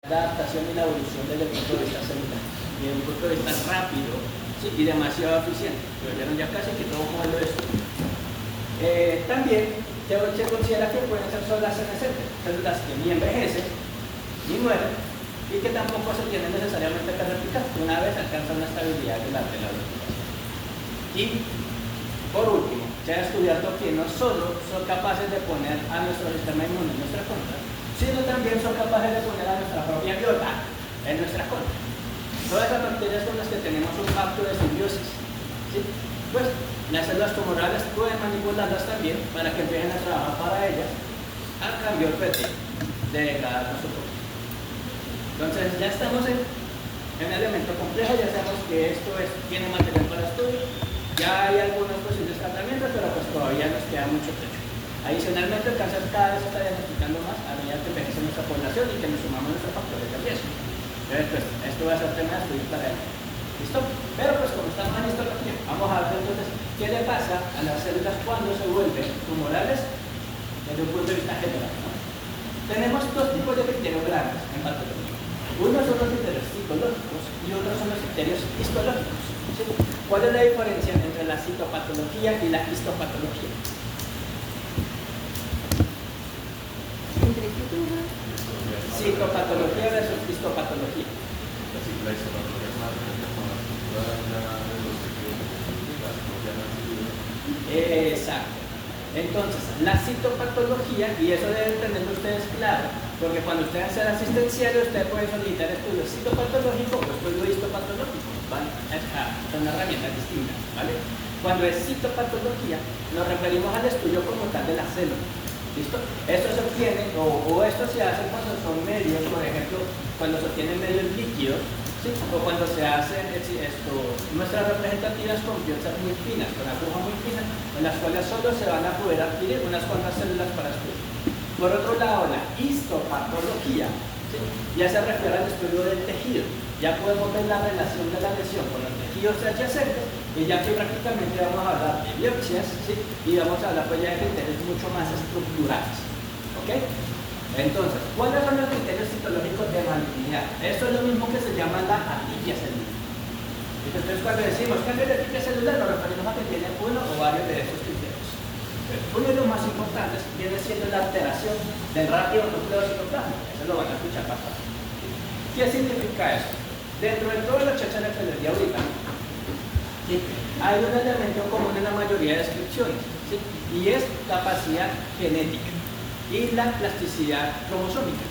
la adaptación y la evolución desde el punto de vista celular, desde un punto de vista rápido, ¿sí? Y demasiado eficiente. Lo vieron ya casi que todo modelo de esto. También se considera que pueden ser células senescentes, células que ni envejecen ni mueren y que tampoco se tienen necesariamente que replicar una vez alcanzan una estabilidad de la replicación. Y por último, se ha descubierto que no solo son capaces de poner a nuestro sistema inmune en nuestra contra, sino también son capaces de poner a nuestra propia biota en nuestra contra. Todas esas bacterias con las que tenemos un pacto de simbiosis, ¿sí? Pues las células tumorales pueden manipularlas también para que empiecen a trabajar para ellas al cambio de cada nosotros. Entonces ya estamos en un elemento complejo, ya sabemos que esto tiene material para estudio, ya hay algunos posibles tratamientos, pero pues todavía nos queda mucho trecho. Adicionalmente, el cáncer cada vez se está diagnosticando más a medida que envejece nuestra población y que nos sumamos nuestros factores de riesgo. Entonces, pues, esto va a ser tema de estudio para él. ¿Listo? Pero pues como estamos en histología, vamos a ver entonces qué le pasa a las células cuando se vuelven tumorales desde un punto de vista general. Tenemos dos tipos de criterios grandes en patología. Uno son los criterios psicológicos y otros son los criterios histológicos. ¿Sí? ¿Cuál es la diferencia entre la citopatología y la histopatología? Citopatología versus histopatología. La histopatología es más relacionada con la estructura de los tejidos de Exacto. Entonces, la citopatología, y eso deben tenerlo ustedes claro, porque cuando ustedes hacen asistenciales, ustedes pueden solicitar estudio citopatológico o estudio histopatológico. ¿Vale? Son herramientas distintas, ¿vale? Cuando es citopatología, nos referimos al estudio como tal de la célula. ¿Listo? Esto se obtiene, o esto se hace cuando son medios, por ejemplo, cuando se obtienen medios líquidos, ¿sí? O cuando se hacen muestras representativas con piezas muy finas, con agujas muy finas, en las cuales solo se van a poder adquirir unas cuantas células para estudio. Por otro lado, la histopatología, ¿sí? Ya se refiere al estudio del tejido. Ya podemos ver la relación de la lesión con los tejidos adyacentes y ya que prácticamente vamos a hablar de biopsias, ¿sí? Y vamos a hablar pues ya de criterios mucho más estructurales. ¿Ok? Entonces, ¿cuáles son los criterios citológicos de malignidad? Esto es lo mismo que se llama la atipia celular. Entonces, cuando decimos cambio de atipia celular, nos referimos a que tiene uno o varios de estos criterios. Uno de los más importantes viene siendo la alteración del ratio núcleo-citoplasma. Eso lo van a escuchar bastante. ¿Qué significa eso? Dentro de toda la cháchara que les di ahorita, ¿sí? Hay un elemento común en la mayoría de descripciones, ¿sí? Y es capacidad genética y la plasticidad cromosómica.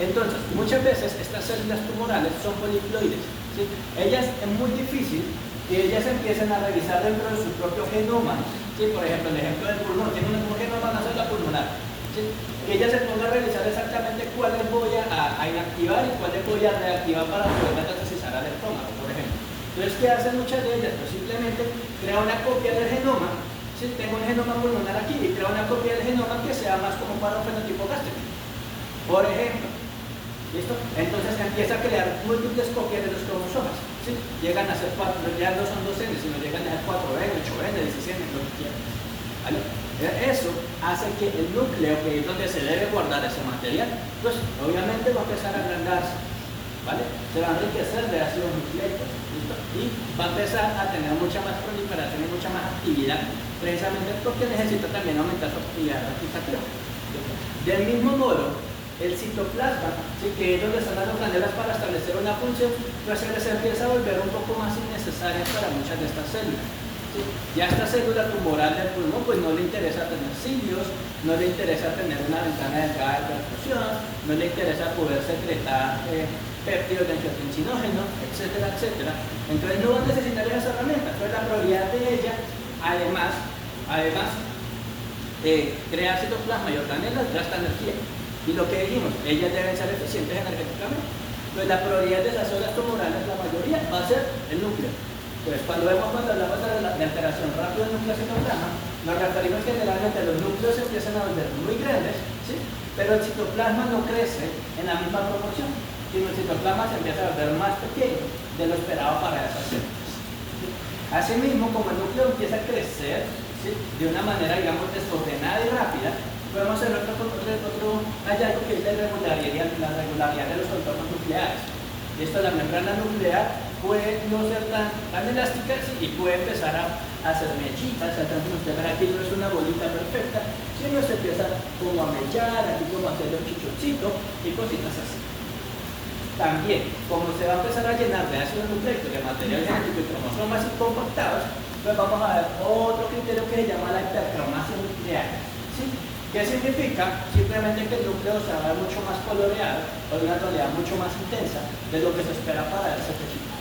Entonces, muchas veces estas células tumorales son poliploides, ¿sí? Ellas es muy difícil que ellas empiecen a revisar dentro de su propio genoma, ¿sí? Por ejemplo, el ejemplo del pulmón, tiene un genoma, una célula pulmonar, ¿sí? Que ella se ponga a revisar exactamente cuáles voy a inactivar y cuáles voy a reactivar para poder metastasizar al estómago, por ejemplo. Entonces, ¿qué hacen muchas de ellas? Pues simplemente crea una copia del genoma. Si tengo un genoma pulmonar aquí y crea una copia del genoma que sea más como para un fenotipo gástrico, por ejemplo. ¿Listo? Entonces empieza a crear múltiples copias de los cromosomas. ¿Sí? Llegan a ser 4, ya no son 2N, sino llegan a ser 4N, 8N, 16N, lo que quieran. ¿Vale? Eso hace que el núcleo, que es donde se debe guardar ese material, pues obviamente va a empezar a agrandarse, ¿vale? Se va a enriquecer de ácidos nucleicos, ¿listo? Y va a empezar a tener mucha más proliferación y mucha más actividad, precisamente porque necesita también aumentar su actividad replicativa. Del mismo modo, el citoplasma, ¿sí? Que es donde están las organelas para establecer una función, pues se les empieza a volver un poco más innecesaria para muchas de estas células. ¿Sí? Ya esta célula tumoral del pulmón pues no le interesa tener cilios, no le interesa tener una ventana delgada de perfusión, no le interesa poder secretar péptidos de angiotensinógeno, etcétera, etcétera. Entonces no va a necesitar esas herramientas. Entonces la prioridad de ella, además crear citoplasma y organelas gasta energía. Y lo que dijimos, ellas deben ser eficientes energéticamente. Entonces la prioridad de las células tumorales, la mayoría, va a ser el núcleo. Pues cuando hablamos de alteración rápida del núcleo citoplasma, nos referimos generalmente a los núcleos se empiezan a volver muy grandes, ¿sí? Pero el citoplasma no crece en la misma proporción, sino el citoplasma se empieza a volver más pequeño de lo esperado para esas células. ¿Sí? Asimismo, como el núcleo empieza a crecer, ¿sí? De una manera, digamos, desordenada y rápida, podemos hacer otro hallazgo que es la regularidad de los contornos nucleares. Esto, la membrana nuclear puede no ser tan elástica y puede empezar a hacer mechitas. Entonces usted verá aquí no es una bolita perfecta, sino se empieza como a mechar, aquí como a hacer un chichoncito y cositas así. También, como se va a empezar a llenar de ácido nucleico, de material genético y cromosomas compactados, pues vamos a ver otro criterio que se llama la hipercromasia nuclear. ¿Sí? ¿Qué significa? Simplemente que el núcleo se va a ver mucho más coloreado o de una tonalidad mucho más intensa de lo que se espera para ese tejido.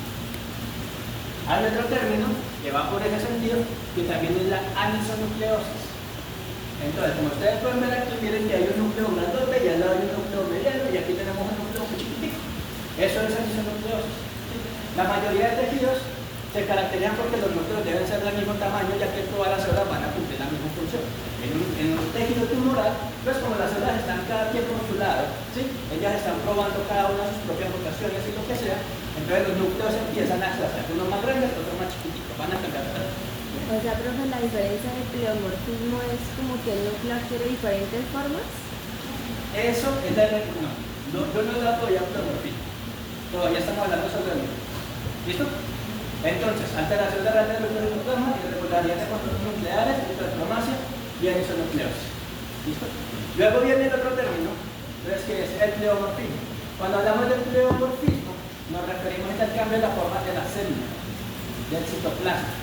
Hay otro término que va por ese sentido, que también es la anisonucleosis. Entonces, como ustedes pueden ver aquí, miren que hay un núcleo grandote y al lado hay un núcleo mediano y aquí tenemos un núcleo muy chiquitico. Eso es anisonucleosis. La mayoría de tejidos se caracterizan porque los núcleos deben ser del mismo tamaño, ya que todas las células van a cumplir la misma función. En un tejido tumoral, pues como las células están cada quien por su lado, ¿sí? Ellas están probando cada una sus propias rotaciones y lo que sea, entonces los núcleos empiezan a hacer unos más grandes, otros más chiquititos, van a cambiar. O sea, profe, la diferencia de pleomorfismo es como que el núcleo adquiere diferentes formas. Eso es la yo no he dado todavía pleomorfismo. Todavía estamos hablando sobre el núcleo. ¿Listo? Entonces, alteración de redes de nucleosomas, irregularidad de contornos nucleares, hipercromasia y anisonucleosis. ¿Listo? Luego viene el otro término, entonces, que es el pleomorfismo. Cuando hablamos del pleomorfismo, nos referimos al cambio de la forma de la célula, del citoplasma.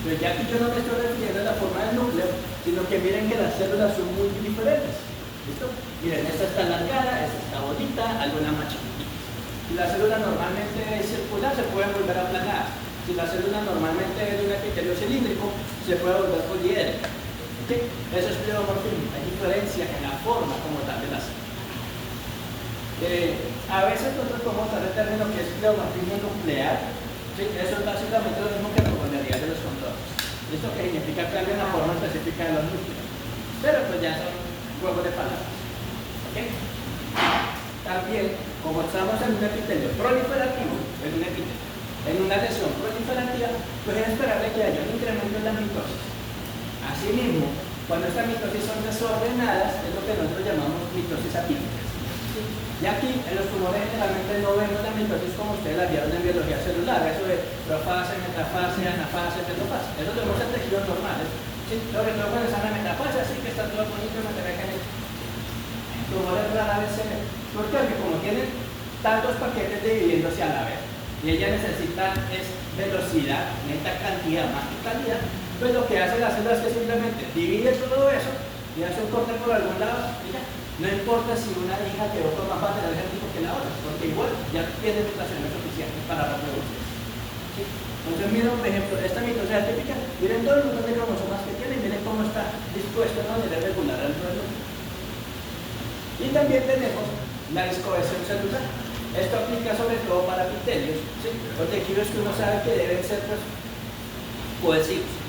Pero ya aquí yo no me estoy refiriendo a la forma del núcleo, sino que miren que las células son muy diferentes. ¿Listo? Miren, esta está alargada, esta está bonita, alguna más chiquitita. Si la célula normalmente es circular, se puede volver aplanada. Si la célula normalmente es de un epitelio cilíndrico, se puede volver poliédrica. ¿Sí? Eso es pleomorfismo, hay diferencia en la forma como tal de la célula. A veces nosotros podemos usar el término que es pleomorfismo nuclear. ¿Sí? Eso es básicamente lo mismo que la regularidad de los contornos. Esto que significa cambio en la forma específica de los núcleos. Pero pues ya son juegos de palabras. ¿Okay? También, como estamos en un epitelio proliferativo, en una lesión proliferativa, pues es esperable que haya un incremento en la mitosis. Asimismo, cuando estas mitosis son desordenadas, es lo que nosotros llamamos mitosis atípica. Y aquí, en los tumores generalmente no vemos la mitosis como ustedes la vieron en biología celular, eso de profase, metafase, anafase, telofase. Eso lo vemos en tejidos normales. ¿Sí? Sobre todo cuando están en la metafase, así que está todo bonito en material genético. En tumores rara vez se ve. ¿Por qué? Porque como tienen tantos paquetes dividiéndose a la vez, y ella necesita es velocidad, necesita cantidad más que calidad, pues lo que hace la célula es que simplemente divide todo eso y hace un corte por algún lado y ya. No importa si una hija quedó con más material genético que la otra, porque igual ya tiene mutaciones suficientes para reproducirse. ¿Sí? Entonces miren, por ejemplo, esta mitosis atípica, miren todo el montón de cromosomas que tiene y miren cómo está dispuesto de manera regular dentro del núcleo. Y también tenemos la discohesión celular. Esto aplica sobre todo para epitelios, ¿sí? Los tejidos que uno sabe que deben ser pues, cohesivos.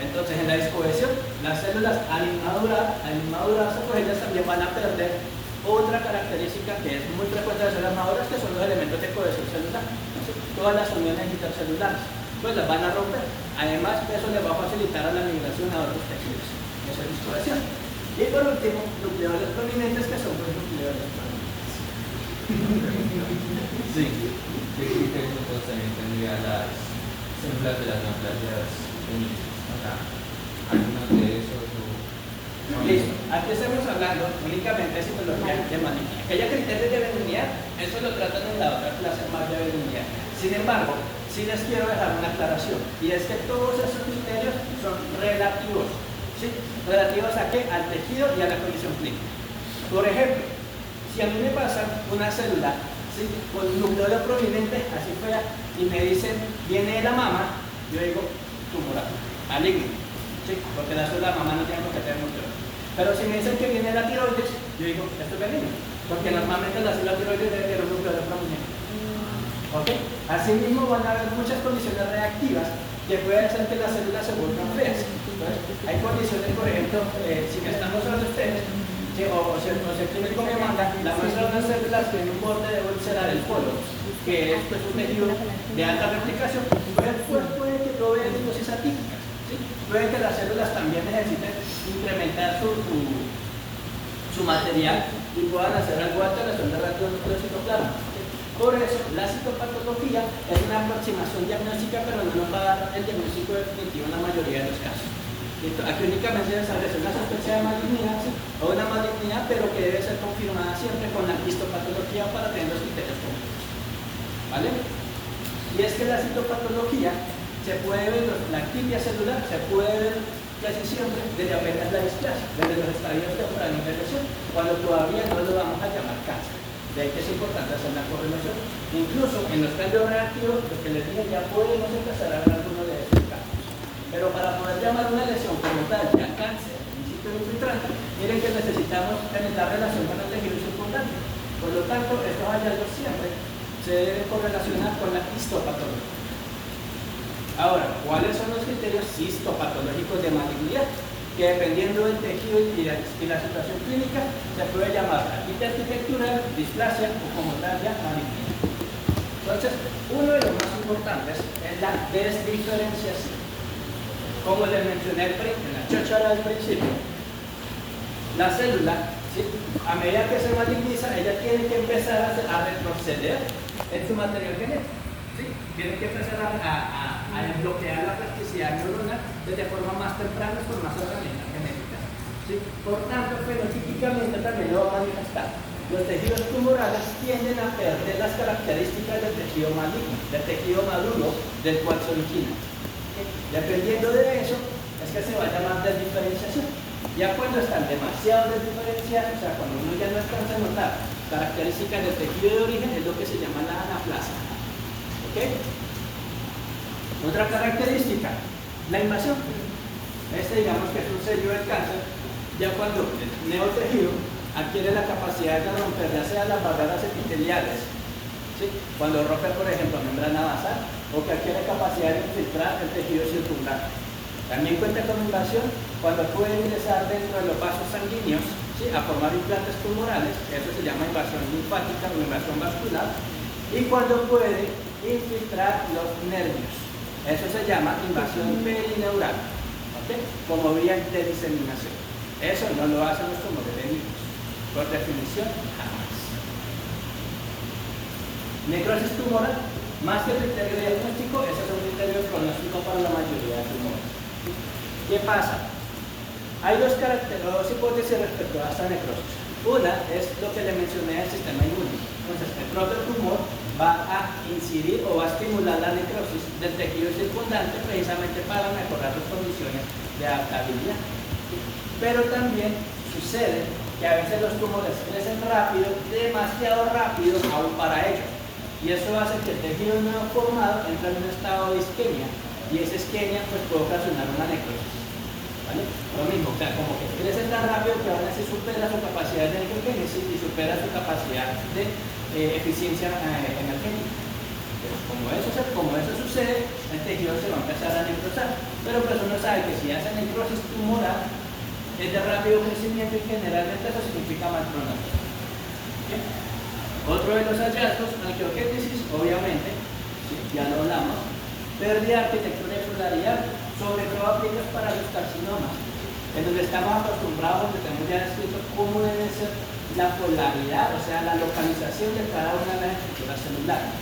Entonces, en la discohesión, las células al inmadurarse, pues ellas también van a perder otra característica que es muy frecuente de las células maduras, que son los elementos de cohesión celular. ¿Sí? Todas las uniones intercelulares, pues las van a romper. Además, eso les va a facilitar a la migración a otros tejidos. Eso es discohesión. Y por último, nucleoles prominentes, que son los nucleoles prominentes. Sí. ¿Qué criterios entonces también tendría las células de las neoplasias unidas? ¿Algunos de esos? Listo. Aquí estamos hablando únicamente de citología de Mannington. Aquellos criterios de benignidad, eso lo tratan en la otra clase más de benignidad. Sin embargo, sí les quiero dejar una aclaración, y es que todos esos criterios son relativos. ¿Sí? ¿Relativos a qué? Al tejido y a la condición clínica. Por ejemplo, si a mí me pasa una célula, ¿sí?, con nucleolo prominente, así fea, y me dicen, viene de la mama, yo digo, tumoral, maligno, ¿sí? Porque la célula de la mama no tiene por qué tener nucleolo. Pero si me dicen que viene de la tiroides, yo digo, esto es benigno, porque normalmente la célula tiroides debe tener un nucleolo prominente. ¿Ok? Asimismo, van a haber muchas condiciones reactivas que pueden hacer que las células se vuelvan feas. Entonces, hay condiciones, por ejemplo, si me están mostrando ustedes, ¿sí?, o si el clínico me manda, la muestra de unas células que en un borde de úlcera del polo, que es pues, un tejido de alta replicación, pues puede que provee mitosis atípica. ¿Sí? Puede que las células también necesiten incrementar su su material y puedan hacer algo de alteración de radiocitoplasma. Por eso, la citopatología es una aproximación diagnóstica, pero no nos va a dar el diagnóstico definitivo en la mayoría de los casos. Aquí únicamente se establece una sospecha de malignidad, ¿sí? O una malignidad, pero que debe ser confirmada siempre con la histopatología para tener los criterios completos. ¿Vale? Y es que la citopatología se puede ver, la actividad celular se puede ver casi siempre desde apenas la displasia, desde los estadios tempranos de lesión, cuando todavía no lo vamos a llamar cáncer. De ahí que es importante hacer la correlación. Incluso en los cambios reactivos, lo que les dije, ya podemos empezar a ver algunos de estos casos. Pero para poder llamar una lesión como tal, ya cáncer, en sitio infiltrante, miren que necesitamos tener la relación con el tejido circundante. Por lo tanto, estos hallazgos siempre se deben correlacionar con la histopatología. Ahora, ¿cuáles son los criterios histopatológicos de malignidad? Que dependiendo del tejido y la situación clínica, se puede llamar atipia arquitectural, displasia o como tal ya malignidad. Entonces, uno de los más importantes es la desdiferenciación. Como les mencioné en la cháchara al principio, la célula, ¿sí? A medida que se maligniza, ella tiene que empezar a retroceder en su material genético. ¿Sí? Tiene que empezar a bloquear la plasticidad neuronal desde forma más temprana por más herramientas genéticas. ¿Sí? Por tanto, fenotípicamente también lo va a manifestar. Los tejidos tumorales tienden a perder las características del tejido maligno, del tejido maduro del cual se origina. ¿Sí? Dependiendo de eso, es que se va a llamar desdiferenciación. Ya cuando están demasiado desdiferenciados, o sea, cuando uno ya no alcanza a notar características del tejido de origen, es lo que se llama la anaplasia. ¿Okay? Otra característica, la invasión. Digamos que es un sello del cáncer, ya cuando el neotejido adquiere la capacidad de romper ya sea las barreras epiteliales, ¿sí? Cuando rompe, por ejemplo, membrana basal, o que adquiere capacidad de infiltrar el tejido circundante. También cuenta con invasión cuando puede ingresar dentro de los vasos sanguíneos, ¿sí? A formar implantes tumorales, eso se llama invasión linfática o invasión vascular, y cuando puede infiltrar los nervios. Eso se llama invasión perineural, ¿okay? Como vía de diseminación. Eso no lo hacen los tumores benignos. Por definición, jamás. Necrosis tumoral, más que criterio diagnóstico, ese es un criterio pronóstico para la mayoría de tumores. ¿Qué pasa? Hay dos hipótesis respecto a esta necrosis. Una es lo que le mencioné al sistema inmune. Entonces, el propio tumor va a incidir o va a estimular la necrosis del tejido circundante precisamente para mejorar las condiciones de adaptabilidad. Pero también sucede que a veces los tumores crecen rápido, demasiado rápido aún para ello. Y eso hace que el tejido nuevo formado entre en un estado de isquemia. Y esa isquemia pues, puede ocasionar una necrosis. ¿Vale? Lo mismo, o sea, como que crece tan rápido que aún así supera su capacidad de necrogénesis y supera su capacidad de eficiencia energética. Como eso sucede, el tejido se va a empezar a necrosar. Pero pues uno sabe que si hace necrosis tumoral, es de rápido crecimiento y generalmente eso significa mal pronóstico. ¿Okay? Otro de los hallazgos, angiogénesis, obviamente, ¿sí? Ya lo hablamos, pérdida de arquitectura y polaridad, sobre todo aplica para los carcinomas, en donde estamos acostumbrados, donde tenemos ya descrito cómo debe ser la polaridad, o sea, la localización de cada una de las estructuras celulares.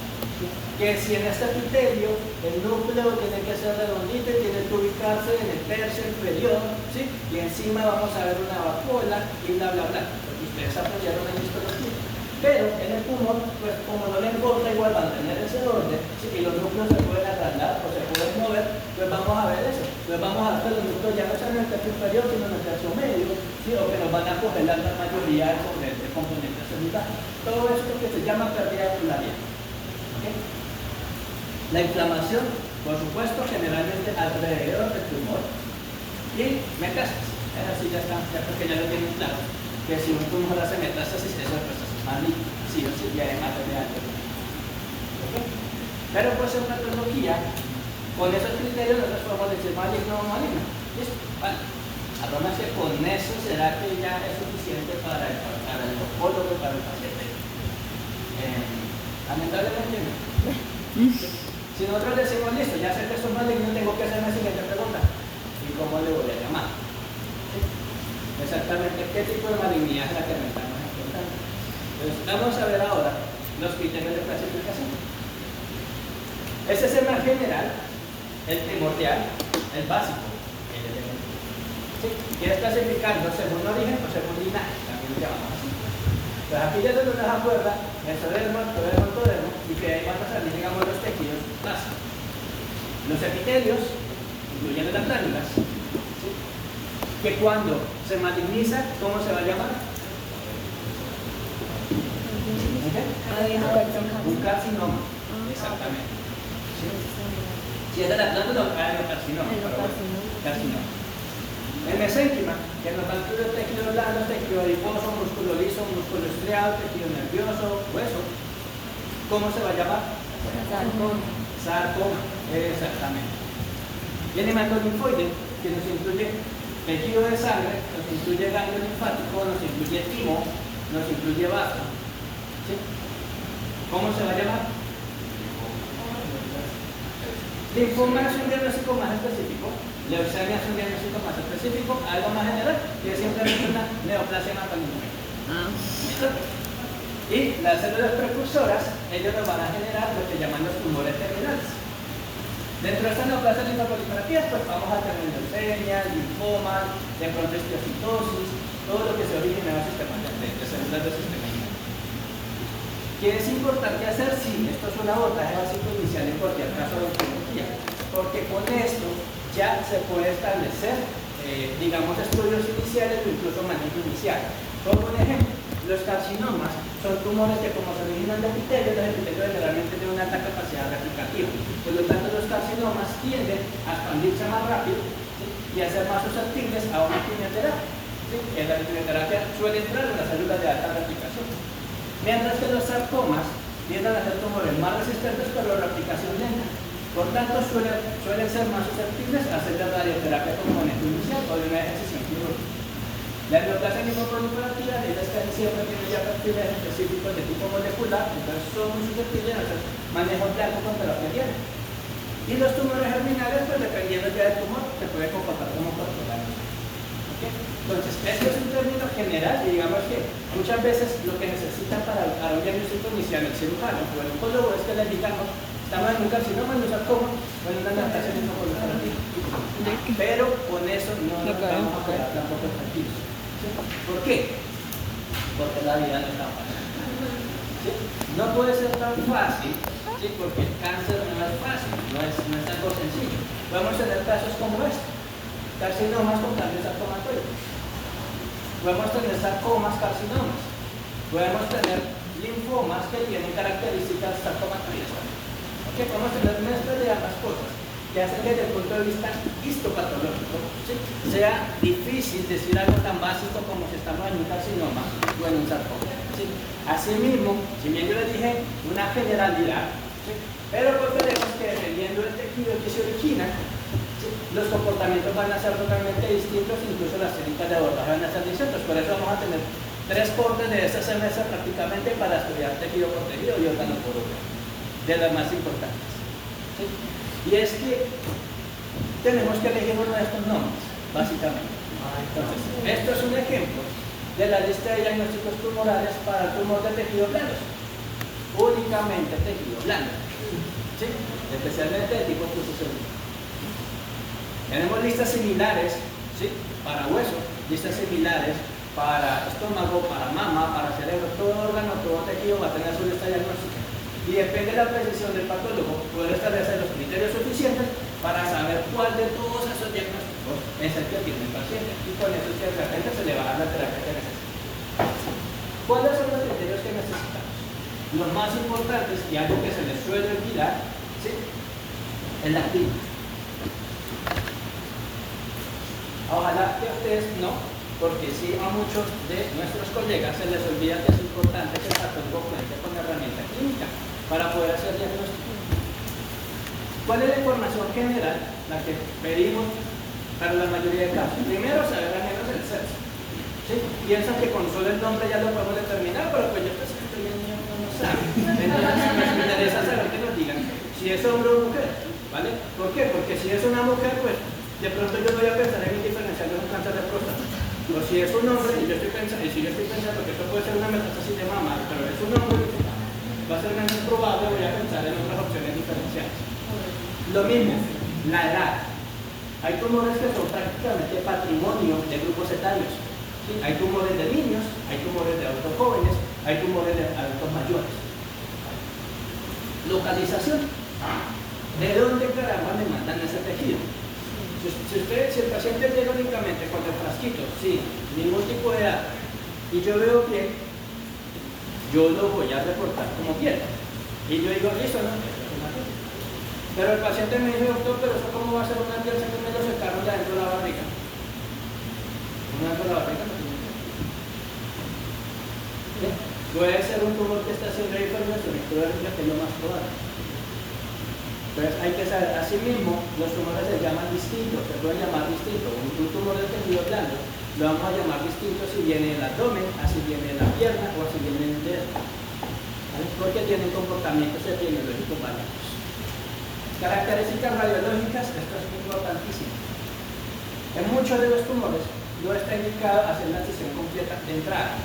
Que si en este criterio el núcleo tiene que ser redondito y tiene que ubicarse en el tercio inferior, ¿sí? Y encima vamos a ver una vacuola y bla bla bla, porque ustedes aprendieron en histología. Pero en el tumor, pues como no le importa igual mantener ese orden, ¿sí? Y los núcleos se pueden trasladar o se pueden mover, pues vamos a ver eso. Pues vamos a ver que los núcleos ya no están en el tercio inferior, sino en el tercio medio, ¿sí? O que nos van a coger la mayoría de componentes celulares. Todo eso es lo que se llama pérdida de polaridad. ¿Okay? La inflamación, por supuesto, generalmente alrededor del tumor y metástasis. Así ya está, ya porque ya lo tienen claro, que si un tumor hace metástasis, eso es metástasis maligna, sí o sí, y además es de alto. ¿Okay? Pero pues en patología, con esos criterios nosotros podemos decir maligno o maligno. ¿Listo? Vale. Arroba que con eso será que ya es suficiente para el oncólogo, para el paciente. Lamentablemente no. Si nosotros decimos listo, ya sé que esto es maligno, tengo que hacerme la siguiente pregunta. ¿Y cómo le voy a llamar? ¿Sí? exactamente qué tipo de malignidad es la que me estamos enfrentando. Entonces, vamos a ver ahora los criterios de clasificación. Este es el más general, el primordial, el básico, el elemento. ¿Sí? ¿Quieres clasificarlo según origen o según linaje? También lo llamamos así. Entonces aquí ya se nos acuerda mesodermo, ectodermo, endodermo, y que ahí van a salir, digamos, los tejidos básicos. Los epitelios, incluyendo las glánulas, ¿sí? Que cuando se maligniza, ¿cómo se va a llamar? Un carcinoma. Exactamente. ¿Sí? Si es de la glándula, adenocarcinoma. Carcinoma. El mesénquima, que nos va a incluir tejido blando, tejido adiposo, músculo liso, músculo estriado, tejido nervioso, hueso. ¿Cómo se va a llamar? Sarcoma. Exactamente. Y el hematolinfoide, que nos incluye tejido de sangre, nos incluye ganglio linfático, nos incluye timo, nos incluye vaso. ¿Sí? ¿Cómo se va a llamar? Linfoma es un diagnóstico más específico, leucemia es un diagnóstico más específico, algo más general, que es simplemente una neoplasia hematolinfática. Y las células precursoras, ellos nos van a generar lo que llaman los tumores terminales. Dentro de estas neoplasias linfoproliferativas, pues vamos a tener leucemias, linfomas, de pronto histiocytosis, todo lo que se origina en el sistema de células del sistema inmune. ¿Qué es importante hacer? Sí, esto es un abordaje básico inicial en cualquier caso de oncología, porque con esto ya se puede establecer, digamos, estudios iniciales o incluso manejo inicial. Como un ejemplo, los carcinomas son tumores que, como se originan de epitelios, los epitelios generalmente tienen una alta capacidad replicativa. Por lo tanto, los carcinomas tienden a expandirse más rápido, ¿sí? Y a ser más susceptibles a una quimioterapia. ¿Sí? En la quimioterapia suele entrar en las células de alta replicación. Mientras que los sarcomas tienden a ser tumores más resistentes pero de replicación lenta. Por tanto, suelen ser más susceptibles a hacer la radioterapia como manejo inicial o de una ejercicio quirúrgica. La neoplasia linfoproliferativa es que siempre tiene ya perfiles específicos de tipo molecular, entonces son muy susceptibles a hacer manejo de algo con terapia diaria. Y los tumores germinales, pues dependiendo ya del tumor, se puede comportar como corporales. ¿Okay? Entonces, esto es un término general y digamos que muchas veces lo que necesita para un diagnóstico inicial el cirujano o el oncólogo es que le digamos, estamos en un carcinoma, en un sarcoma, o en una neoplasia linfoproliferativa. Pero con eso no nos vamos a quedar tampoco tranquilos. ¿Sí? ¿Por qué? Porque la vida no es tan fácil. ¿Sí? No puede ser tan fácil, ¿sí? Porque el cáncer no es fácil, no es algo sencillo. Podemos tener casos como este, carcinomas con cambios sarcomatoides. Podemos tener sarcomas, carcinomas. Podemos tener linfomas que tienen características sarcomatoides. ¿Okay? Podemos tener mezcla de ambas cosas, que hacen que desde el punto de vista histopatológico, ¿sí?, sea difícil decir algo tan básico como si estamos en un carcinoma o en un sarcoma. ¿Sí? Asimismo, si bien yo les dije una generalidad, ¿sí?, pero pues veremos que dependiendo del tejido que se origina, ¿sí?, los comportamientos van a ser totalmente distintos, incluso las técnicas de abordaje van a ser distintas. Por eso vamos a tener 3 cortes de esta semestre prácticamente para estudiar tejido protegido y órgano por órgano, de las más importantes. ¿Sí? Y es que tenemos que elegir uno de estos nombres, básicamente. Entonces, esto es un ejemplo de la lista de diagnósticos tumorales para tumor de tejido blando. Únicamente tejido blando. ¿Sí? Especialmente de tipo fusión. Tenemos listas similares, ¿sí?, para hueso, listas similares para estómago, para mama, para cerebro, todo órgano, todo tejido va a tener su lista diagnóstica. Y depende de la precisión del patólogo, poder establecer los criterios suficientes para saber cuál de todos esos diagnósticos es el que tiene el paciente. Y con eso es que realmente se le va a dar la terapia que necesita. ¿Cuáles son los criterios que necesitamos? Los más importantes, y algo que se les suele olvidar, ¿sí?, es la clínica. Ojalá que a ustedes no, porque sí, a muchos de nuestros colegas se les olvida que es importante que el patólogo cuente con la herramienta clínica para poder hacer diagnóstico. ¿Cuál es la información general, la que pedimos para la mayoría de casos? Primero, saber al menos el sexo. ¿Sí? Piensan que con solo el nombre ya lo podemos determinar, pero pues yo pensé que el niño no sabe. Entonces nos interesa saber que nos digan si es hombre o mujer, ¿vale? ¿Por qué? Porque si es una mujer, pues de pronto yo voy a pensar en diferenciar de un cáncer de próstata. O si es un hombre, y si yo estoy pensando que esto puede ser una metástasis de mama, pero es un hombre, va a ser menos probable, voy a pensar en otras opciones diferenciales. Lo mismo, la edad. Hay tumores que son prácticamente patrimonio de grupos etarios. ¿Sí? Hay tumores de niños, hay tumores de adultos jóvenes, hay tumores de adultos mayores. Localización. ¿De dónde caramba me mandan ese tejido? Si el paciente llega únicamente con el frasquito, sin ningún tipo de edad, y yo veo piel, yo lo voy a reportar como piel. Y yo digo, listo, ¿no? Pero el paciente me dice, doctor, pero eso cómo va a ser una piel que me lo sacaron de adentro de la barriga. ¿Una dentro de la barriga? ¿Sí? Puede ser un tumor que está haciendo deformación ectodérmica, que es lo más probable. Entonces hay que saber, asimismo, los tumores se llaman distintos, se pueden llamar distintos. Un tumor del tejido blando lo vamos a llamar distinto si viene el abdomen, así viene la pierna o así viene el dedo. ¿Vale? Porque tienen comportamientos epidemiológicos variados. Características radiológicas, esto es importantísimo. En muchos de los tumores no está indicado hacer una incisión completa de entrada.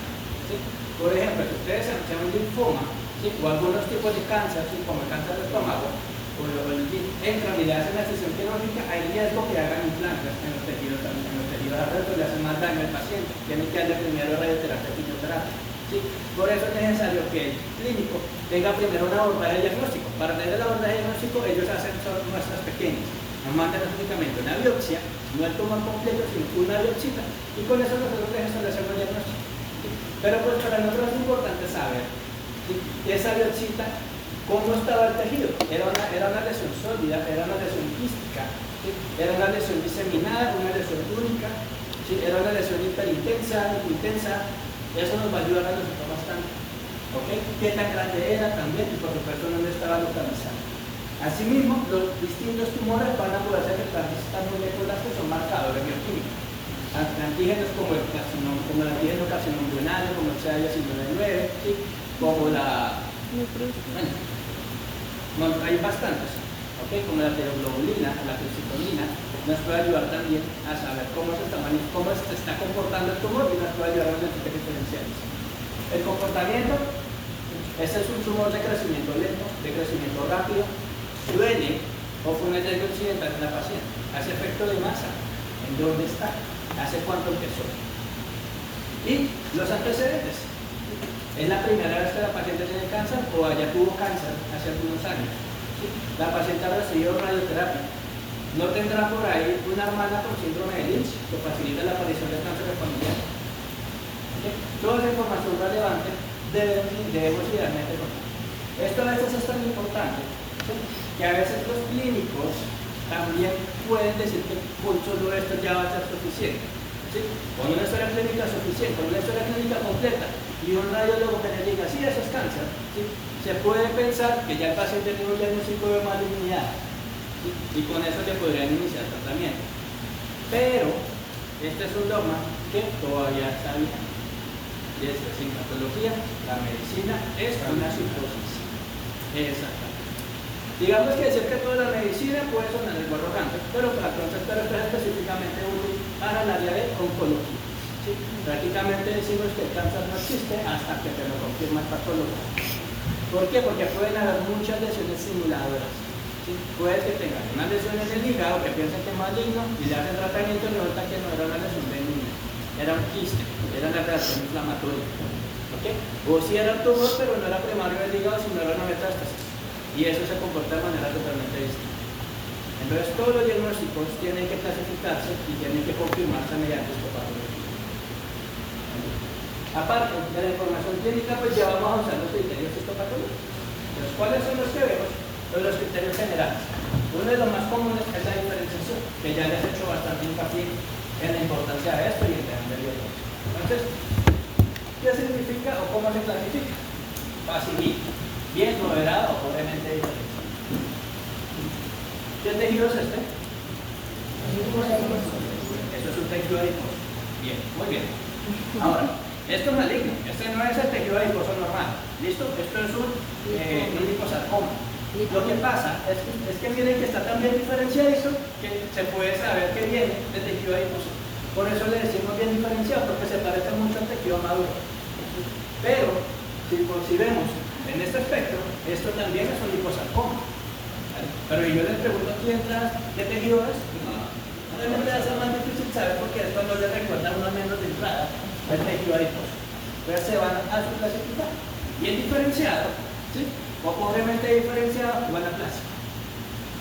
¿Sí? Por ejemplo, si ustedes se han un linfoma, ¿sí? O algunos tipos de cáncer, ¿sí? Como el cáncer del estómago, entran y le hacen la incisión quirúrgica, hay riesgo que hagan implantes en los tejidos abiertos, le hacen más daño al paciente, tienen que darle primero radioterapia y quimioterapia. ¿Sí? Por eso es necesario que el clínico tenga primero una abordaje de diagnóstico. Para tener la abordaje de diagnóstico, ellos hacen muestras pequeñas, nos mandan únicamente una biopsia, no el tumor completo, sino una biopsita, y con eso nosotros les establecemos el diagnóstico. ¿Sí? Pero pues para nosotros es importante saber, ¿sí? Esa biopsita, cómo estaba el tejido. Era una lesión sólida, era una lesión quística, ¿sí? Era una lesión diseminada, una lesión única, ¿sí? Era una lesión hiperintensa, hipointensa. Eso nos va a ayudar a nosotros bastante. ¿Okay? ¿Qué tan grande era también? Y por supuesto no estaba localizado. Asimismo, los distintos tumores van a poder afectar estas moléculas que son marcadores bioquímicos. Antígenos como el antígeno carcinoembryonal, como el CA19, ¿sí? Como la... Bueno, hay bastantes, ¿okay? Como la teoglobulina, la calcitonina, nos puede ayudar también a saber cómo se está comportando el tumor y nos puede ayudar a los efectos diferenciales. El comportamiento, ese es un tumor de crecimiento lento, de crecimiento rápido, duele o fue un hallazgo accidental en la paciente, hace efecto de masa, ¿en dónde está? ¿Hace cuánto empezó? Y los antecedentes. ¿Es la primera vez que la paciente tiene cáncer o ya tuvo cáncer hace algunos años? ¿Sí? La paciente ha recibido radioterapia. ¿No tendrá por ahí una hermana con síndrome de Lynch que facilita la aparición del cáncer familiar? ¿Sí? Toda esa información relevante debemos idealmente contar. Esto a veces es tan importante, ¿sí? Que a veces los clínicos también pueden decir que con solo esto ya va a ser suficiente. ¿Sí? Con una historia clínica suficiente, con una historia clínica completa y un radiólogo que le diga, sí, eso es cáncer, ¿sí? Se puede pensar que ya el paciente tiene un diagnóstico de malignidad, ¿sí? Y con eso le podrían iniciar tratamiento. Pero este es un dogma que todavía está vigente. Y es que sin patología, la medicina es una psicosis. Exactamente. Digamos que decir que toda la medicina puede sonar algo arrogante, pero esto es específicamente útil para el área de oncología. ¿Sí? Prácticamente decimos que el cáncer no existe hasta que te lo confirma el patólogo. ¿Por qué? Porque pueden haber muchas lesiones simuladoras. ¿Sí? Puede que tengan una lesión en el hígado que piensen que es maligno y le hacen tratamiento y resulta que no era una lesión benigna, era un quiste, era una reacción inflamatoria. ¿Okay? O si era un tumor, pero no era primario del hígado, sino era una metástasis. Y eso se comporta de manera totalmente distinta. Entonces todos los diagnósticos tienen que clasificarse y tienen que confirmarse mediante histopatología. Aparte de la información clínica, pues ya vamos a usar los criterios histopatológicos. Entonces, ¿cuáles son los que vemos? Los criterios generales. Uno de los más comunes es la diferenciación, que ya les he hecho bastante hincapié en la importancia de esto y en el diagnóstico. Entonces, ¿qué significa o cómo se clasifica? Fácil, bien, moderado o pobremente diferente. ¿Qué tejido es este? Esto es un tejido adiposo. Bien, muy bien. Ahora, esto es maligno. Este no es el tejido adiposo normal. ¿Listo? Esto es un liposarcoma. Lo que pasa es que miren que está tan bien diferenciado que se puede saber que viene del tejido adiposo. Por eso le decimos bien diferenciado, porque se parece mucho al tejido maduro. Pero, si vemos en este espectro, esto también es un liposarcoma. ¿Vale? Pero yo les pregunto aquí detrás, ¿qué tejido es? Realmente va a ser más difícil saber porque esto no le recuerda uno menos de entrada al tejido adiposo. Entonces se van a su clasificar. Bien diferenciado, ¿sí? O pobremente diferenciado o anaplásico.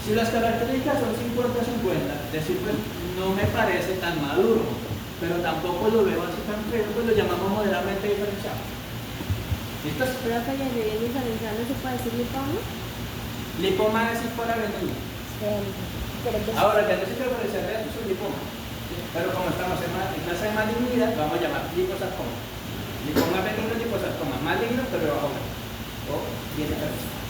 Si las características son 50-50, decir, pues no me parece tan maduro, pero tampoco lo veo así tan feo, pues lo llamamos moderadamente diferenciado. ¿Listos? Pero acá ya bien diferenciado, ¿no se puede decir lipoma? Lipoma es si fuera benigno. Pero entonces, Ahora, ya no se puede parecer a eso es un lipoma. ¿Sí? Pero como estamos en clase de malignidad, vamos a llamar liposarcoma. Lipoma benigno, liposarcoma maligno, pero bajo o bien diferenciado.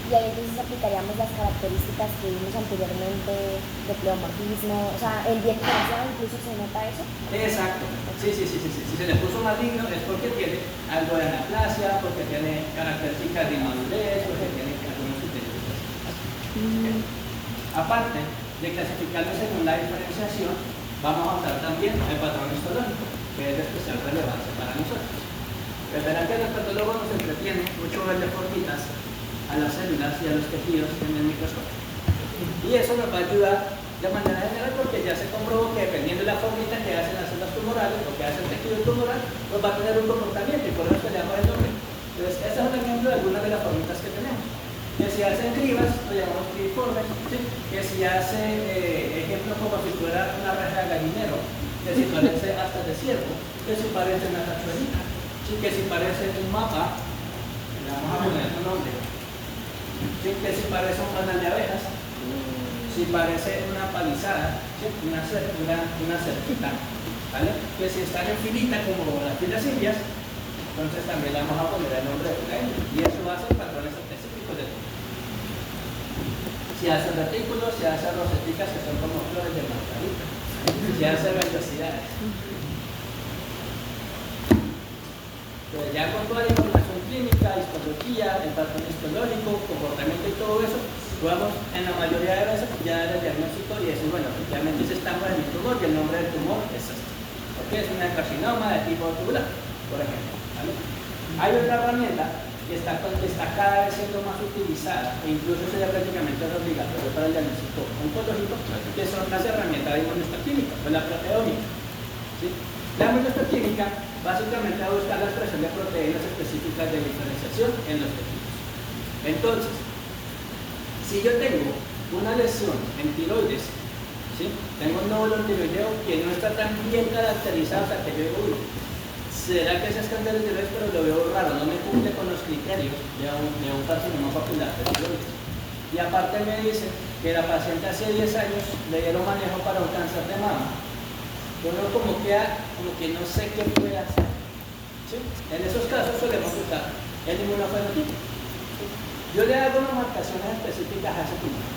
y ahí entonces aplicaríamos las características que vimos anteriormente de pleomorfismo, o sea, el bien diferenciado incluso se nota eso. Exacto. Sí. Si se le puso maligno es porque tiene algo de anaplasia, porque tiene características de inmadurez, porque tiene algunos criterios. Aparte de clasificarlo según la diferenciación, vamos a usar también el patrón histológico, que es de especial relevancia para nosotros. Verán que los patólogos nos entretienen mucho ver de formitas a las células y a los tejidos en el microscopio. Y eso nos va a ayudar de manera general porque ya se comprobó que dependiendo de la formita que hacen las células tumorales o que hace el tejido tumoral, pues va a tener un comportamiento y por eso se llama el nombre. Entonces, este es un ejemplo de algunas de las formitas que tenemos. Que si hacen cribas, lo llamamos cribiformes, ¿sí? Que si hace ejemplos como si fuera una reja de gallinero, que si parece hasta de ciervo, que si parece una cachuelita, ¿sí? Que si parece un mapa, le vamos a poner su nombre. ¿Sí? Que si parece un panal de abejas, si parece una palizada, ¿sí? una cerquita, ¿vale? Que si están en filita como las filas indias, entonces también le vamos a poner el nombre de la india. Y eso va a ser patrones específicos de todo. Si hace retículos, si hace roseticas que son como flores de margarita, si hace vellosidades. Pero ya con toda la información clínica, histología, el patrón histológico, comportamiento y todo eso, vamos en la mayoría de veces ya dar el diagnóstico y decir, bueno, efectivamente ese estamos en el tumor y el nombre del tumor es este. Porque es una carcinoma de tipo tubular, por ejemplo. ¿Vale? Hay otra herramienta que está cada vez siendo más utilizada e incluso sería prácticamente obligatorio para el diagnóstico oncológico, que son las herramientas de inmunohistoquímica o la proteómica. ¿Sí? La inmunohistoquímica básicamente va a buscar la expresión de proteínas específicas de diferenciación en los tejidos. Entonces, si yo tengo una lesión en tiroides, ¿sí? Tengo un nódulo tiroideo que no está tan bien caracterizado, o sea que yo digo, uy, será que ese escándalo de tiroides, pero lo veo raro, no me cumple con los criterios de un carcinoma papular de tiroides. Y aparte me dice que la paciente hace 10 años le dieron manejo para un cáncer de mama. Yo veo como que no sé qué puede hacer. ¿Sí? En esos casos solemos usar el inmunofenotipo. Yo le hago unas marcaciones específicas a ese tumor.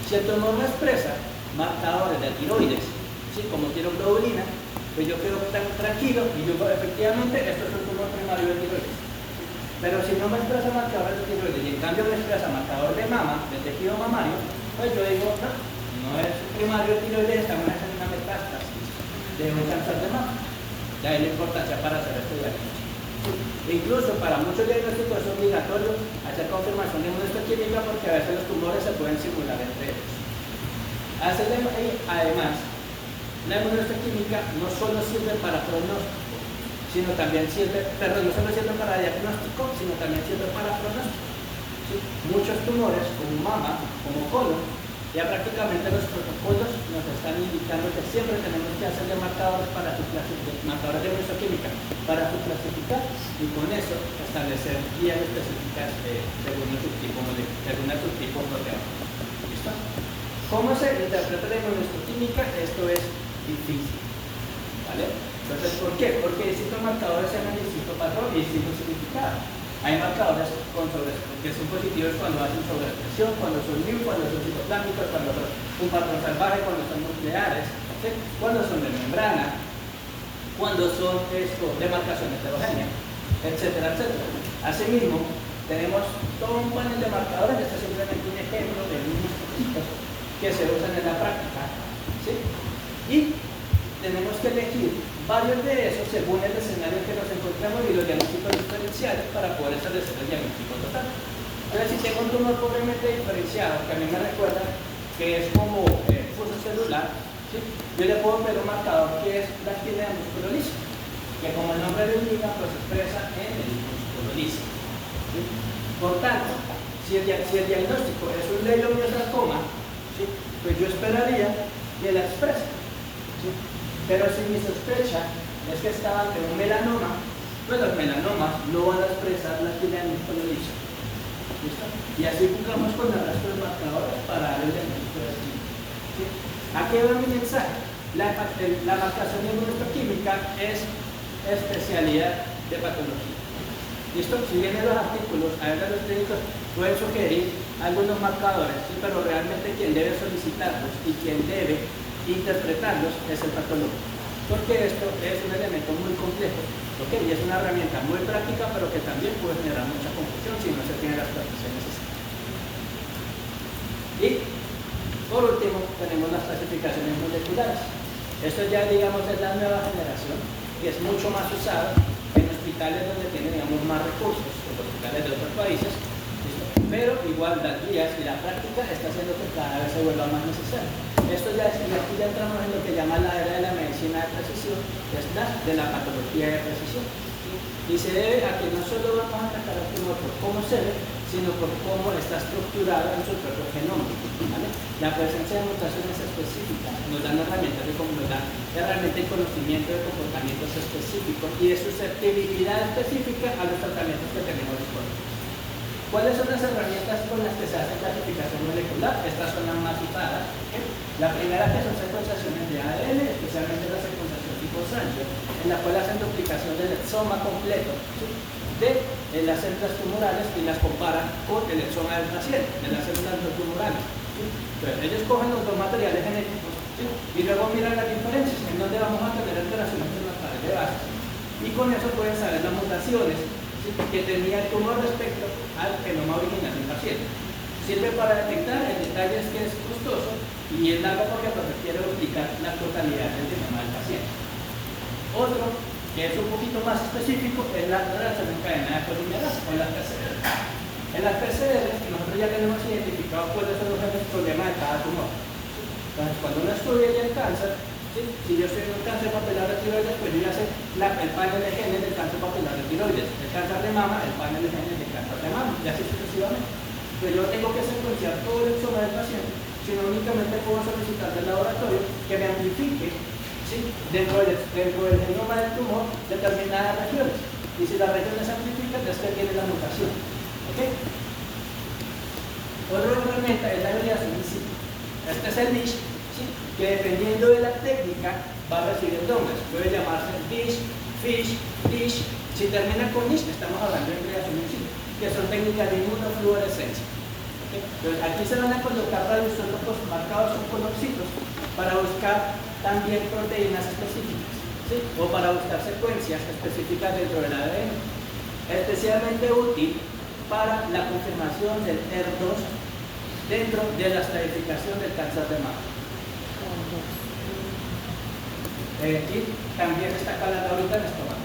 Si el tumor no expresa marcadores de tiroides, ¿sí? Como tiroglobulina, pues yo quedo tranquilo y yo efectivamente esto es un tumor primario de tiroides. Pero si no me expresa marcadores de tiroides y en cambio me expresa marcador de mama, de tejido mamario, pues yo digo, no es primario de tiroides, estamos haciendo una metástasis de un cáncer de mama. Ya hay la importancia para hacer este diagnóstico. Incluso para muchos diagnósticos es obligatorio hacer confirmación de inmunohistoquímica porque a veces los tumores se pueden simular entre ellos. Además, la inmunohistoquímica no solo sirve para pronóstico, sino también sirve, no solo sirve para diagnóstico, sino también sirve para pronóstico. ¿Sí? Muchos tumores, como mama, como colon, ya prácticamente los protocolos nos están indicando que siempre tenemos que hacerle marcadores para su marcadores de inmunohistoquímica para su clasificar y con eso establecer guías específicas según el subtipo proteómico. ¿Listo? ¿Cómo se interpreta la inmunohistoquímica? Esto es difícil. ¿Vale? Entonces, ¿por qué? Porque distintos marcadores tienen distinto patrón y distinto significado. Hay marcadores que son positivos cuando hacen sobreexpresión, cuando son new, cuando son citoplámicos, cuando son un patrón salvaje, cuando son nucleares, ¿sí? Cuando son de membrana, cuando son de marcación heterogénea, etcétera, etcétera. Asimismo, tenemos todo un panel de marcadores, este es simplemente un ejemplo de unos poquitos que se usan en la práctica, ¿sí? Y tenemos que elegir varios de esos según el escenario que nos encontramos y los diagnósticos diferenciales para poder establecer el diagnóstico total. Entonces, si tengo un tumor pobremente diferenciado, que a mí me recuerda que es como fuso celular, ¿sí? Yo le puedo poner un marcador que es la actividad de músculo liso, que como el nombre lo indica, pues se expresa en el músculo liso. ¿Sí? Por tanto, si el diagnóstico es un leiomyosarcoma, ¿sí? Pues yo esperaría que la exprese. ¿Sí? Pero si mi sospecha es que estaba ante un melanoma, pues los melanomas no van a expresar la actividad de músculo liso. ¿Listo? Y así jugamos con el resto de marcadores para dar el diagnóstico de ¿sí? Aquí va mi mensaje. La marcación inmunohistoquímica es especialidad de patología. ¿Listo? Si vienen los artículos, a veces los técnicos pueden sugerir algunos marcadores, ¿sí? Pero realmente quien debe solicitarlos y quien debe interpretarlos es el patólogo. Porque esto es un elemento muy complejo, ¿okay? Y es una herramienta muy práctica, pero que también puede generar mucha confusión si no se tiene las precauciones necesarias. Y por último, tenemos las clasificaciones moleculares. Esto ya, digamos, es la nueva generación, que es mucho más usada en hospitales donde tienen, digamos, más recursos, en hospitales de otros países, ¿listo? Pero igual las guías y la práctica está haciendo que cada vez se vuelva más necesario. Esto ya es, y aquí ya entramos en lo que llama la era de la medicina de precisión, que es la de la patología de precisión. ¿Sí? Y se debe a que no solo vamos a atacar al tumor por cómo se ve, sino por cómo está estructurado en su propio genoma. ¿Vale? La presencia de mutaciones específicas nos dan herramientas de cómo nos dan herramientas de conocimiento de comportamientos específicos y de susceptibilidad específica a los tratamientos que tenemos disponibles. ¿Cuáles son las herramientas con las que se hace clasificación molecular? Estas son las más usadas. ¿Okay? La primera que son secuenciaciones de ADN, especialmente la secuenciación tipo Sanger, en la cual hacen duplicación del exoma completo, ¿sí? De las células tumorales y las comparan con el exoma del paciente, de las células no tumorales. ¿Sí? Entonces, ellos cogen los dos materiales genéticos, ¿sí? Y luego miran las diferencias, en donde vamos a tener alteraciones en las paredes de bases. Y con eso pueden saber las mutaciones, ¿sí? Que tenía el tumor respecto al genoma original del paciente. Sirve para detectar, el detalle es que es costoso y es largo porque requiere duplicar la totalidad del genoma del paciente. Otro, que es un poquito más específico, es la reacción en cadena de polimerasa o las PCR. En las PCR nosotros ya tenemos identificado cuáles son los problemas de cada tumor. Entonces, cuando uno estudia el cáncer, ¿sí? Si yo estoy en un cáncer papilar de tiroides, pues yo ya sé el panel de genes del cáncer papilar de tiroides. El cáncer de mama, el panel de genes del cáncer de mama, y así sucesivamente. Pero yo tengo que secuenciar todo el exoma del paciente, sino únicamente puedo solicitar del laboratorio que me amplifique, ¿sí? dentro del genoma del tumor determinadas regiones. Y si las regiones se amplifican, es que tiene la mutación. ¿Okay? Otra herramienta es la validación in situ. Este es el niche, ¿sí? Que dependiendo de la técnica va a recibir nombres. Puede llamarse dish, fish, dish. Si termina con niche, estamos hablando de creación in situ, que son técnicas de inmunofluorescencia. ¿Okay? Entonces, aquí se van a colocar radioisótopos marcados con colorcitos para buscar también proteínas específicas, ¿sí? O para buscar secuencias específicas dentro del ADN. Especialmente útil para la confirmación del ER2 dentro de la estratificación del cáncer de mama. Y también está calada ahorita en estómago.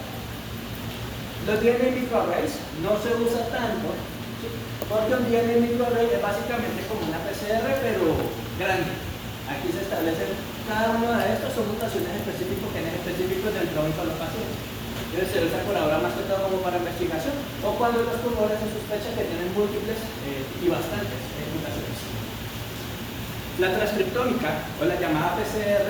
Los DNA microarrays no se usa tanto, ¿sí? Porque un DNA microarray es básicamente como una PCR, pero grande. Aquí se establecen cada uno de estos, son mutaciones específicas, genes específicos del tronco de los pacientes. Entonces se usa por ahora más que todo como para investigación, o cuando los tumores se sospecha que tienen múltiples y bastantes mutaciones. La transcriptómica, o la llamada PCR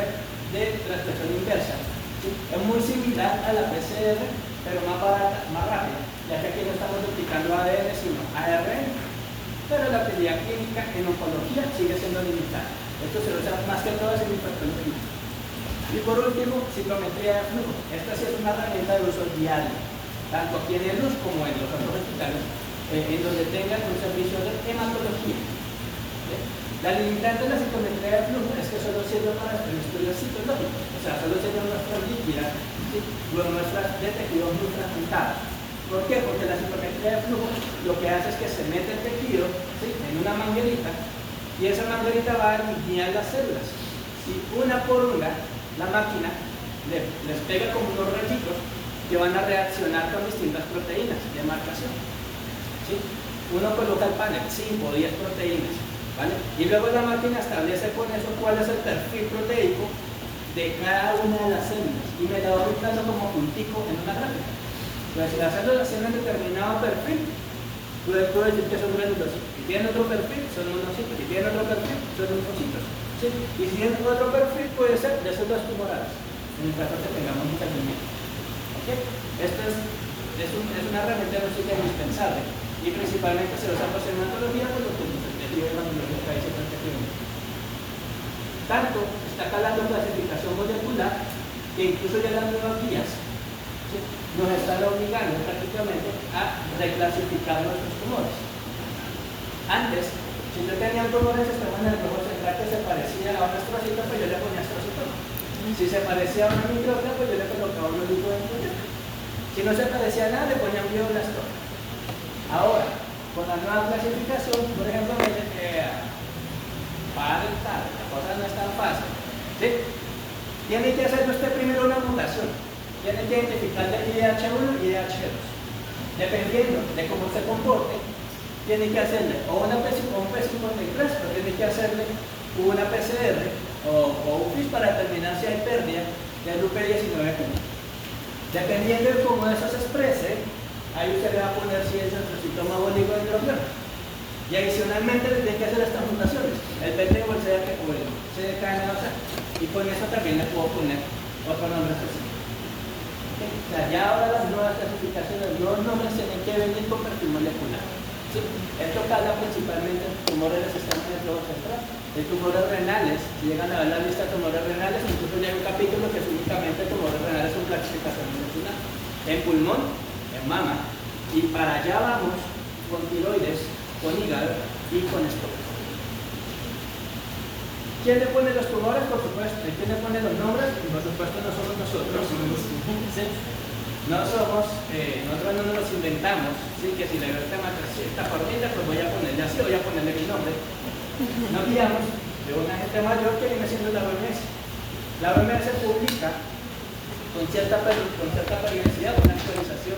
de transcripción inversa, ¿sí? Es muy similar a la PCR, pero más barata, más rápida, ya que aquí no estamos duplicando ADN sino ARN, pero la actividad clínica en oncología sigue siendo limitada. Esto se usa más que todo en hipertología. Y por último, citometría de flujo. Esta sí es una herramienta de uso diario, tanto aquí en el LUS como en los otros hospitales, en donde tengan un servicio de hematología. ¿Sí? La limitante de la citometría de flujo es que solo sirve para el estudio citológico, o sea, solo sirve nuestras líquidas, ¿sí? O nuestras de tejidos muy fragmentados. ¿Por qué? Porque la citometría de flujo lo que hace es que se mete el tejido, ¿sí? En una manguerita, y esa manguerita va a alinear las células. Y una por una, la máquina les pega como unos rayitos que van a reaccionar con distintas proteínas de marcación. ¿Sí? Uno coloca el panel, 5 o 10 proteínas, ¿vale? Y luego la máquina establece con eso cuál es el perfil proteico de cada una de las células y me la va ubicando como puntico en una gráfica. Entonces, si las células tienen determinado perfil, puedo decir que son granulosos. Si tienen otro perfil, son monocitos. Si tienen otro perfil, son linfocitos. ¿Sí? Y si tienen otro perfil, puede ser de células tumoradas, en el caso que tengamos muchas líneas. ¿Okay? Esto es una herramienta biológica indispensable y principalmente se usa en hematología por lo que nos describe la biología que dice tanto está calando clasificación molecular que incluso ya las nuevas guías, ¿sí?, nos están obligando prácticamente a reclasificar nuestros tumores. Antes, si yo tenía un tumor en el sistema nervioso central que se parecía a un astrocito, pues yo le ponía astrocitoma. Si se parecía a una microbia, pues yo le colocaba un oligonucleótido. Si no se parecía a nada, le ponía un glioblastoma. Ahora, con la nueva clasificación, por ejemplo, me dice que para tal, la cosa no es tan fácil. ¿Sí? Tiene que hacer usted primero una mutación. Tiene que identificar el IDH1 y IDH2. Dependiendo de cómo se comporte, tiene que hacerle o una P53, o tiene que hacerle una PCR o un FIS para determinar si hay pérdida del UP19. Dependiendo de cómo eso se exprese, ahí usted le va a poner si es el síntoma bólico de hidrogen. Y adicionalmente le tiene que hacer estas mutaciones, el PT o el CDKN2A. Y con eso también le puedo poner otro nombre específico. ¿Okay? O sea, ya ahora las nuevas clasificaciones, los nuevos nombres tienen que venir con perfil molecular. ¿Sí? Esto cala principalmente en tumores del sistema nervioso central, en tumores renales. Si llegan a ver la lista de tumores renales, incluso ya hay un capítulo que es únicamente tumores renales con clasificación molecular. En pulmón, en mama, y para allá vamos con tiroides, con hígado y con estómago. ¿Quién le pone los tumores? Por supuesto. ¿Quién le pone los nombres? Por supuesto no somos nosotros. ¿Sí? Nosotros no nos los inventamos. ¿Sí? Que si le veo esta formita, pues voy a ponerle así, voy a ponerle mi nombre. Nos guiamos de una gente mayor que viene siendo la OMS. La OMS publica con cierta periodicidad una actualización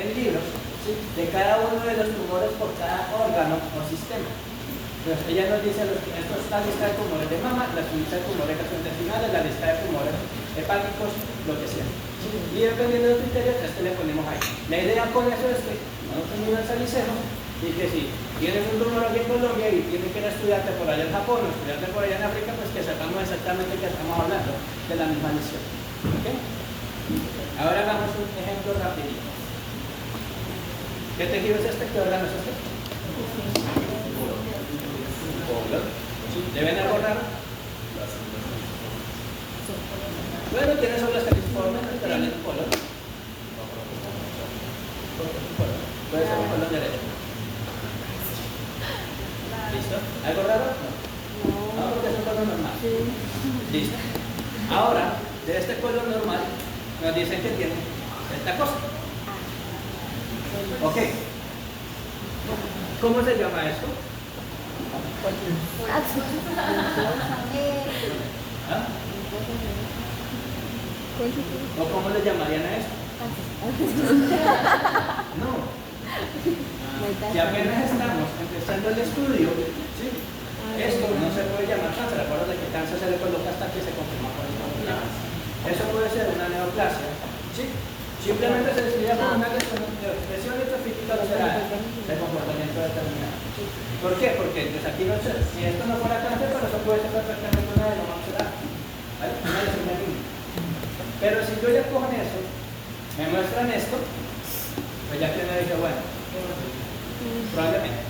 en libros, ¿sí?, de cada uno de los tumores por cada órgano o sistema. Entonces, ella nos dice, esto es la lista de tumores de mama, la lista de tumores gastrointestinales, la lista de tumores hepáticos, lo que sea. ¿Sí? Y dependiendo de los criterios, le ponemos ahí. La idea con eso es que nosotros universalicemos y que si tienes un tumor aquí en Colombia y tienes que ir a estudiarte por allá en Japón o estudiarte por allá en África, pues que sepamos exactamente que estamos hablando de la misma lesión. ¿Okay? Ahora hagamos un ejemplo rapidito. ¿Qué tejido es este? ¿Qué órgano es este? ¿Deben algo raro? Bueno, tiene sobre las californias, pero en el color. Puede ser un color derecho. ¿Listo? ¿Algo raro? No. No, porque es un color normal. Listo. Ahora, de este color normal, nos dicen que tiene esta cosa. Ok. ¿Cómo se llama esto? ¿Ah? ¿O cómo le llamarían a esto? No. Si apenas estamos empezando el estudio, ¿sí?, esto no se puede llamar cáncer. Acuérdate que cáncer se le coloca hasta que se confirma por el problema. Eso puede ser una neoplasia, ¿sí? Simplemente se describe como una lesión electrofítica lateral de comportamiento determinado. ¿Por qué? Porque pues aquí no sé, si esto no fuera cáncer, pero eso puede ser perfectamente una adenoma muscular, ¿vale? Una lesión de línea. Pero si yo ya cojo eso, me muestran esto, pues ya que me dice, bueno, probablemente.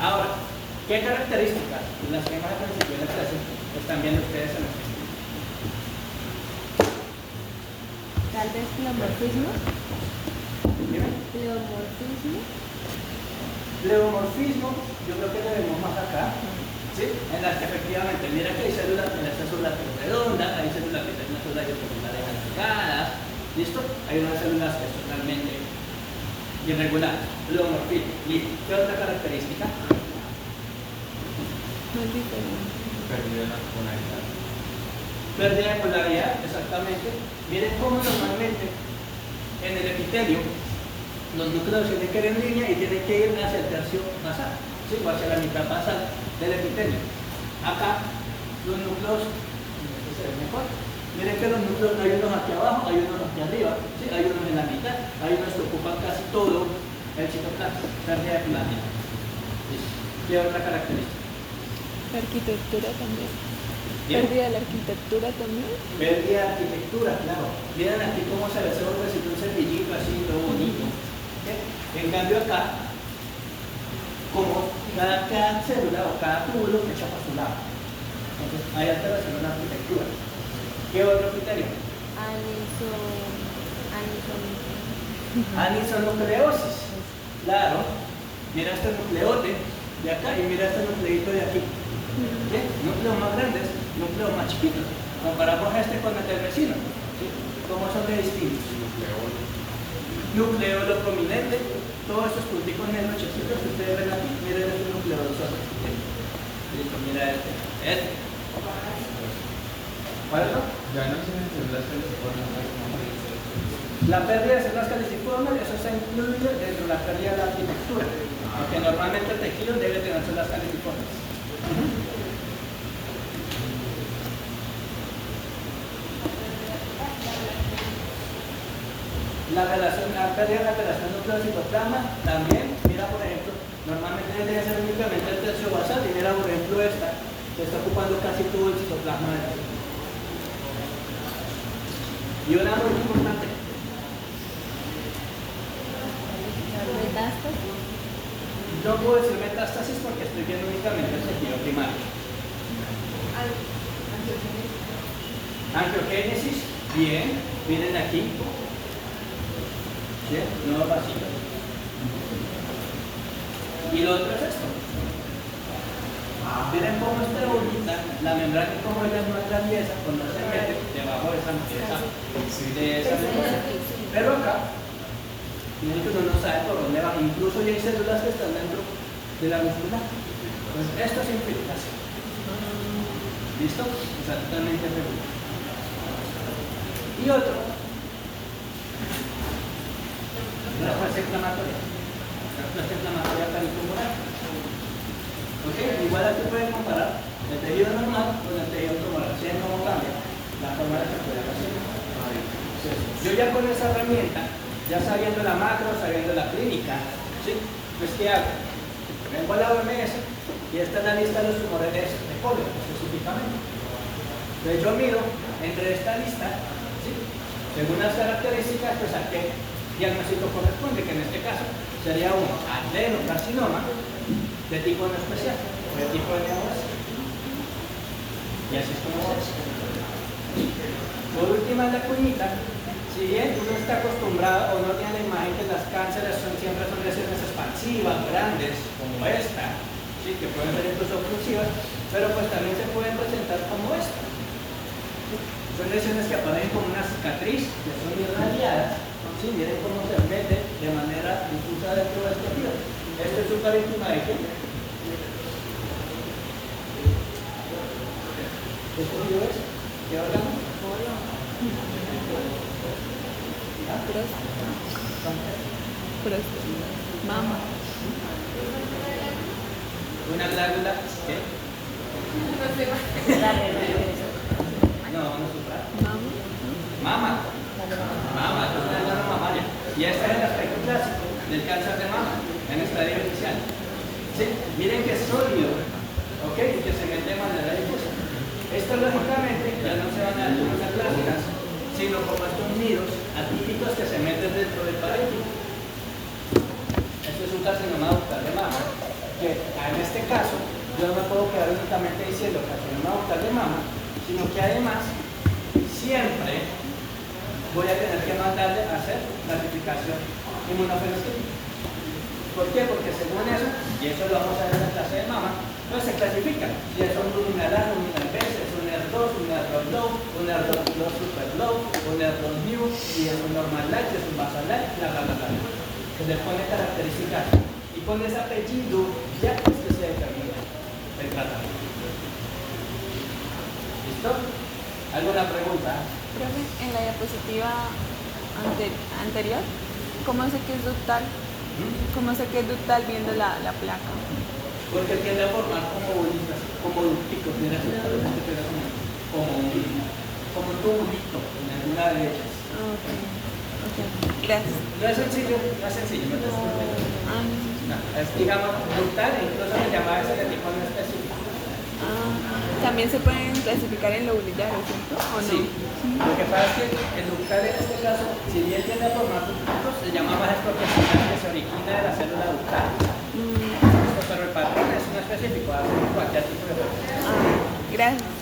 Ahora, ¿qué características las que más al principio de la clase están viendo ustedes en el estudio? Tal vez pleomorfismo. ¿Dime? Pleomorfismo. Pleomorfismo, yo creo que lo vemos más acá, ¿sí? En las que efectivamente, mira que hay células, en las células redondas, hay células que tienen unas células irregulares alargadas, ¿listo? Hay unas células que son realmente irregulares. Pleomorfismo. ¿Listo? ¿Qué otra característica? No es diferente. Pérdida de la tonalidad. Pérdida de polaridad, exactamente. Miren cómo normalmente en el epitelio los núcleos tienen que ir en línea y tienen que ir hacia el tercio basal, ¿sí? O hacia la mitad basal del epitelio. Acá los núcleos, este se ve mejor. Miren que los núcleos hay unos aquí abajo, hay unos aquí arriba, ¿sí? Hay unos en la mitad, hay unos que ocupan casi todo el citoplasma. Pérdida de polaridad. ¿Qué otra característica? La arquitectura también. Bien. Pérdida de la arquitectura también. Pérdida de arquitectura, claro. Miren aquí cómo se ve ese bordecito, un cepillito así, todo bonito. ¿Sí? En cambio acá, como cada célula o cada túbulo echa para su lado. Entonces hay alteración en la arquitectura. ¿Qué otro criterio? Anisonucleosis. Claro. Mira este nucleote de acá y mira este nucleito de aquí. ¿Sí? Núcleos más grandes, núcleos más chiquitos. Comparamos este con el del vecino. ¿Sí? ¿Cómo son de distintos? Nucleolo prominente, todos estos punticos negros chiquitos que ustedes ven aquí, miren este nucleolo solo. Listo, mira este. ¿Cuál es? Ya no se mencionó las caliciformes. La pérdida de células caliciformes, eso se incluye dentro de la pérdida de la arquitectura, porque normalmente el tejido debe tener células caliciformes. La pérdida de la relación núcleo-citoplasma también, mira por ejemplo, normalmente debe ser únicamente el tercio basal y mira por ejemplo esta, que está ocupando casi todo el citoplasma de la célula. Y una muy importante, Metástasis. no puedo decir metástasis porque estoy viendo únicamente el tejido primario. Angiogénesis, bien, miren aquí. Bien, no vacío. Y lo otro es esto. Miren cómo está bonita la membrana y cómo ella no atraviesa cuando se mete debajo de esa membrana. Pero acá, miren que uno no sabe por dónde va. Incluso ya hay células que están dentro de la muscular. Entonces, esto es infiltración. ¿Listo? Exactamente seguro. Y otro. La fase inflamatoria. La fase inflamatoria cardiopulmonar. ¿Ok? Igual aquí pueden comparar el tejido normal con el tejido tumoral. ¿Sí? ¿Cómo cambia? La forma de circulación. Yo ya con esa herramienta, ya sabiendo la macro, sabiendo la clínica, ¿sí? Pues ¿qué hago? Vengo a la OMS y esta es la lista de los tumores de polio, específicamente. Entonces yo miro entre esta lista, ¿sí? Según las características, pues a qué diagnóstico corresponde, que en este caso sería un adenocarcinoma de tipo no especial o de tipo NOS. Y así es como se hace. Por última, la cuñita, si bien uno está acostumbrado o no tiene la imagen que las cánceres siempre son lesiones expansivas, grandes, como esta, ¿sí? Que pueden ser incluso oclusivas, pero pues también se pueden presentar como esta. Son lesiones que aparecen como una cicatriz, que son irradiadas. Sí, miren cómo se mete de manera difusa dentro del tejido. Este es un parénquima de qué? ¿Qué tejido es? ¿Qué órgano? ¿Ah? Mama. Una glándula, ¿qué? No, no supra. Mama. Mama, es una glándula mamaria. Y este es el aspecto clásico del cáncer de mama, en estadio inicial. ¿Sí? Miren que es sólido, ¿ok? Y que se mete de manera difusa. Esto lógicamente ya no se van a dar algunas clásicas, sino como estos nidos atípicos que se meten dentro del parénquima. Esto es un carcinoma ductal de mama, que en este caso yo no me puedo quedar únicamente diciendo carcinoma ductal de mama, sino que además siempre voy a tener que mandarle a hacer clasificación inmunofenotípica. ¿Por qué? Porque según eso, y eso lo vamos a ver en la clase de mama, pues se clasifican. Si es un luminal A, luminal B, si es un ER2, un ER2 low, un ER2 super low, un ER2 new, si es un normal light, si es un basal light, bla bla bla. Se le pone características. Y con ese apellido ya es que se determina el tratamiento. ¿Listo? ¿Alguna pregunta? Profe, en la diapositiva anterior, ¿cómo sé que es ductal? ¿Cómo sé que es ductal viendo la placa? Porque tiende a formar como bolitas, como ducticos, mira, como un tubulito en alguna de ellas. Ok, ok, gracias. No es sencillo, no es sencillo, no te preocupes. Ah, No, es, digamos, ductal, incluso se llama ese tipo no específico. también se pueden clasificar en lobulares, ¿cierto? ¿O no? Sí, lo que pasa es que el ductal en este caso, si bien tiende a formar ductos, se llama más es porque se origina de la célula ductal. Pero el patrón es un específico, hace cualquier tipo de patrón. Gracias.